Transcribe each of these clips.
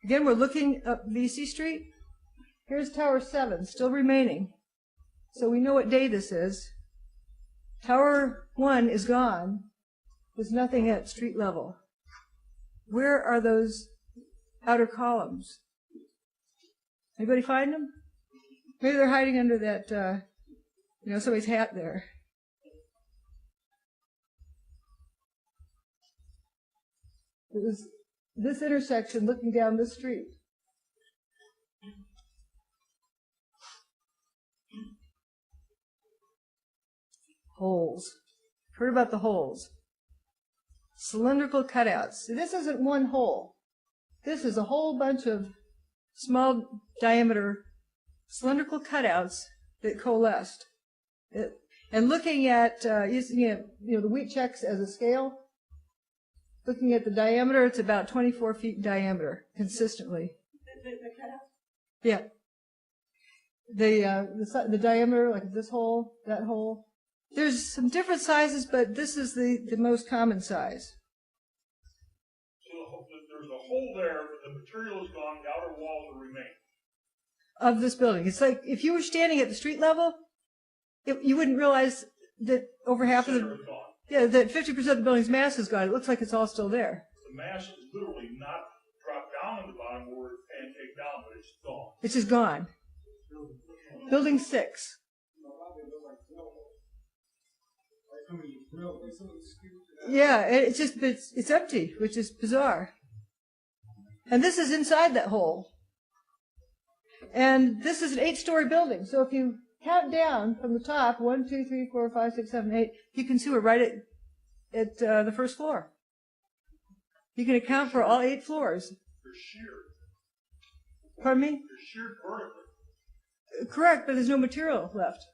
Again, we're looking up VC Street. Here's Tower 7, still remaining. So we know what day this is. Tower 1 is gone. There's nothing at street level. Where are those outer columns? Anybody find them? Maybe they're hiding under that, somebody's hat there. It was this intersection looking down this street. Holes. Heard about the holes. Cylindrical cutouts. See, this isn't one hole. This is a whole bunch of small diameter cylindrical cutouts that coalesced. And looking at using the wheat checks as a scale, looking at the diameter, it's about 24 feet in diameter consistently. The cutout? Yeah. The diameter, like this hole, that hole. There's some different sizes, but this is the most common size. So there's a hole there, but the material is gone, the outer walls will remain. Of this building. It's like if you were standing at the street level, you wouldn't realize that over half of the... Yeah, that 50% of the building's mass is gone. It looks like it's all still there. The mass is literally not dropped down in the bottom where it's pancaked down, but it's gone. It's just gone. Building 6. Yeah, it's empty, which is bizarre. And this is inside that hole. And this is an 8-story building. So if you count down from the top, 1, 2, 3, 4, 5, 6, 7, 8, you can see we're right at the first floor. You can account for all 8 floors. They're sheared. Pardon me? They're sheared vertically. Correct, but there's no material left.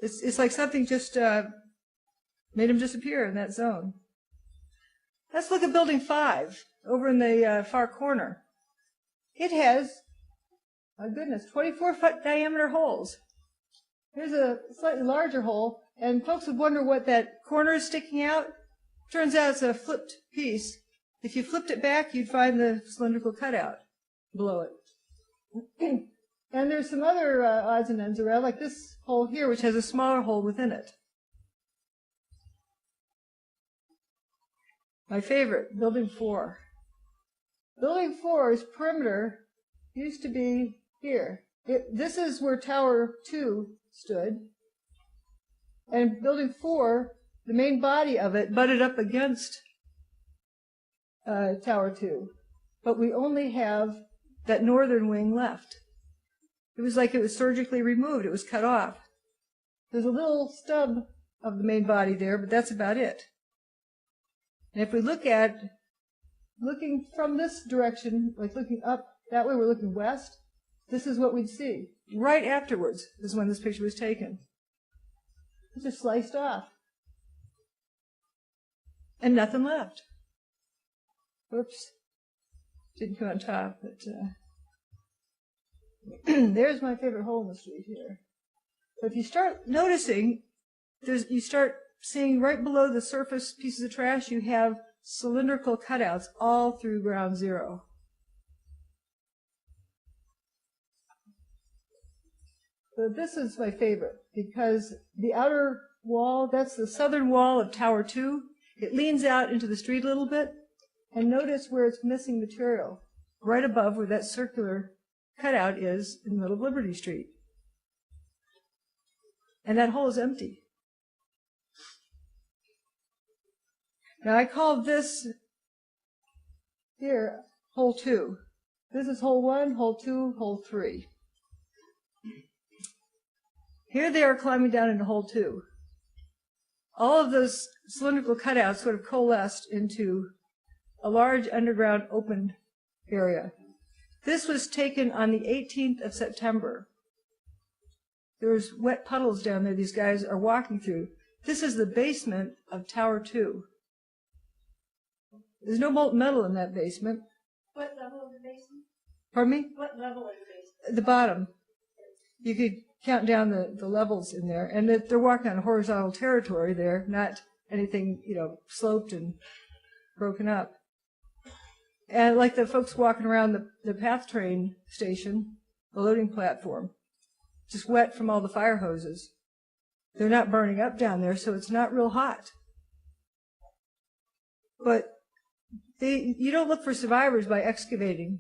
It's like something just made them disappear in that zone. Let's look at Building 5 over in the far corner. It has, my goodness, 24-foot diameter holes. Here's a slightly larger hole, and folks would wonder what that corner is sticking out. Turns out it's a flipped piece. If you flipped it back, you'd find the cylindrical cutout below it. And there's some other odds and ends around, like this hole here, which has a smaller hole within it. My favorite, Building 4. Building 4's perimeter used to be here. This is where Tower 2 stood. And Building 4, the main body of it, butted up against Tower 2. But we only have that northern wing left. It was like it was surgically removed. It was cut off. There's a little stub of the main body there, but that's about it. And if we looking from this direction, like looking up that way, we're looking west, this is what we'd see. Right afterwards is when this picture was taken. It's just sliced off. And nothing left. Whoops. Didn't go on top, but... There's my favorite hole in the street here. But if you start noticing, you start seeing right below the surface pieces of trash, you have cylindrical cutouts all through ground zero. So this is my favorite because the outer wall, that's the southern wall of Tower 2. It leans out into the street a little bit, and notice where it's missing material, right above where that circular cutout is in the middle of Liberty Street. And that hole is empty. Now I call this here hole 2. This is hole 1, hole 2, hole 3. Here they are climbing down into hole 2. All of those cylindrical cutouts sort of coalesced into a large underground open area. This was taken on the 18th of September. There was wet puddles down there these guys are walking through. This is the basement of Tower 2. There's no molten metal in that basement. What level of the basement? Pardon me? What level of the basement? The bottom. You could count down the levels in there, and they're walking on horizontal territory there, not anything, sloped and broken up. And like the folks walking around the PATH train station, the loading platform, just wet from all the fire hoses. They're not burning up down there, so it's not real hot. But you don't look for survivors by excavating,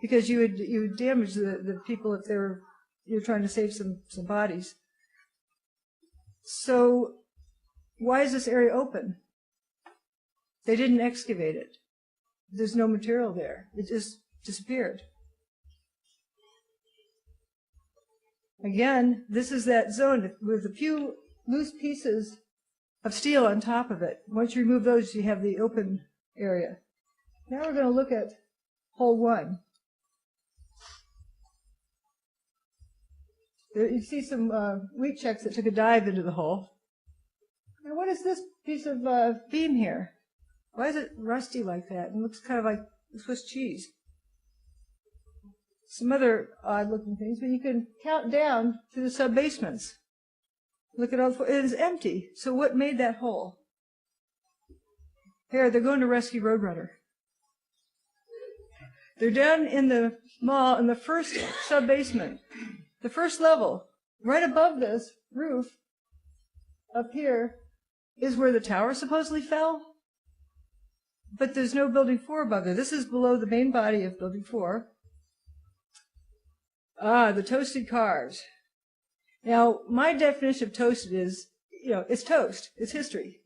because you would damage the people if you're trying to save some bodies. So why is this area open? They didn't excavate it. There's no material there. It just disappeared. Again, this is that zone with a few loose pieces of steel on top of it. Once you remove those, you have the open area. Now we're going to look at hole 1. There, you see some wheat checks that took a dive into the hole. Now what is this piece of beam here? Why is it rusty like that? It looks kind of like Swiss cheese. Some other odd-looking things, but you can count down to the sub-basements. Look at all the, it is empty. So what made that hole? Here, they're going to rescue Roadrunner. They're down in the mall in the first sub-basement, the first level. Right above this roof, up here, is where the tower supposedly fell. But there's no building 4 above there. This is below the main body of building 4. The toasted cars. Now, my definition of toasted is, it's toast. It's history.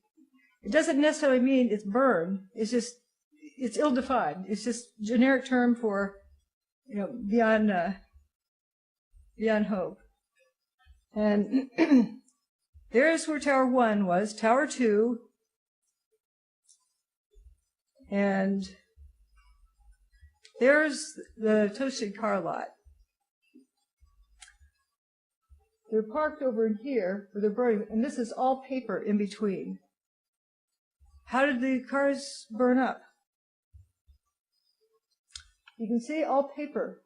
It doesn't necessarily mean it's burned. It's just, it's ill-defined. It's just a generic term for, beyond hope. And there's where Tower 1 was. Tower 2. And there's the toasted car lot. They're parked over in here, where they're burning, and this is all paper in between. How did the cars burn up? You can see all paper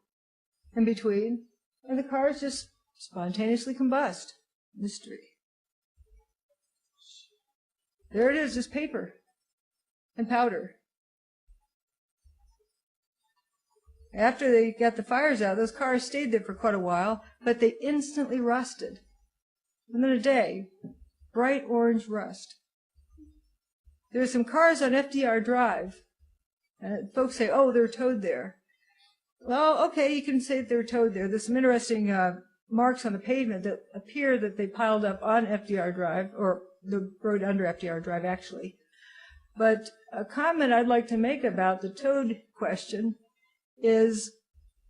in between, and the cars just spontaneously combust. Mystery. There it is, just paper and powder. After they got the fires out, those cars stayed there for quite a while, but they instantly rusted. Within a day, bright orange rust. There are some cars on FDR Drive, and folks say, oh, they're towed there. Well, okay, you can say that they're towed there. There's some interesting marks on the pavement that appear that they piled up on FDR Drive, or the road under FDR Drive, actually. But a comment I'd like to make about the towed question is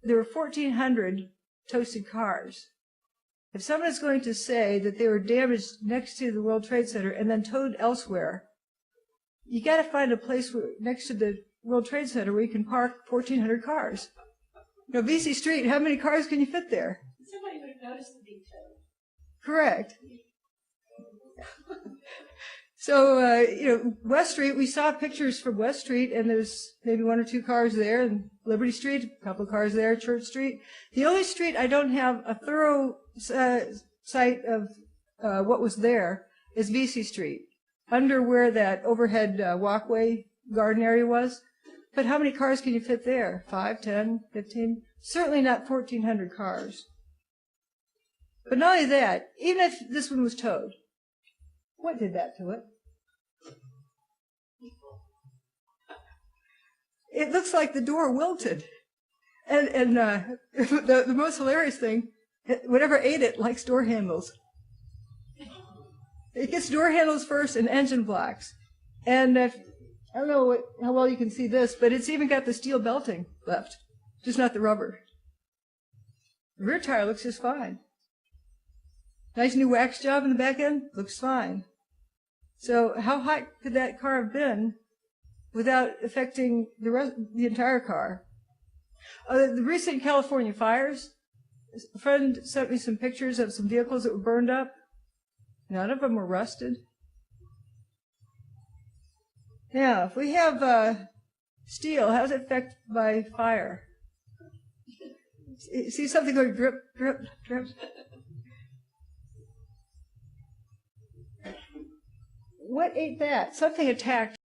there were 1,400 toasted cars. If someone is going to say that they were damaged next to the World Trade Center and then towed elsewhere, you got to find a place next to the World Trade Center where you can park 1,400 cars. VC Street, how many cars can you fit there? Somebody would have noticed the being towed. Correct. So, West Street, we saw pictures from West Street, and there's maybe 1 or 2 cars there, and Liberty Street, a couple of cars there, Church Street. The only street I don't have a thorough sight of what was there is VC Street, under where that overhead walkway garden area was. But how many cars can you fit there? 5, 10, 15? Certainly not 1,400 cars. But not only that, even if this one was towed, what did that to it? It looks like the door wilted. And the most hilarious thing, whatever ate it likes door handles. It gets door handles first and engine blocks. And I don't know how well you can see this, but it's even got the steel belting left, just not the rubber. The rear tire looks just fine. Nice new wax job in the back end, looks fine. So how hot could that car have been without affecting the entire car? The recent California fires, a friend sent me some pictures of some vehicles that were burned up. None of them were rusted. Now, if we have steel, how is it affected by fire? See something going drip, drip, drip? What ate that? Something attacked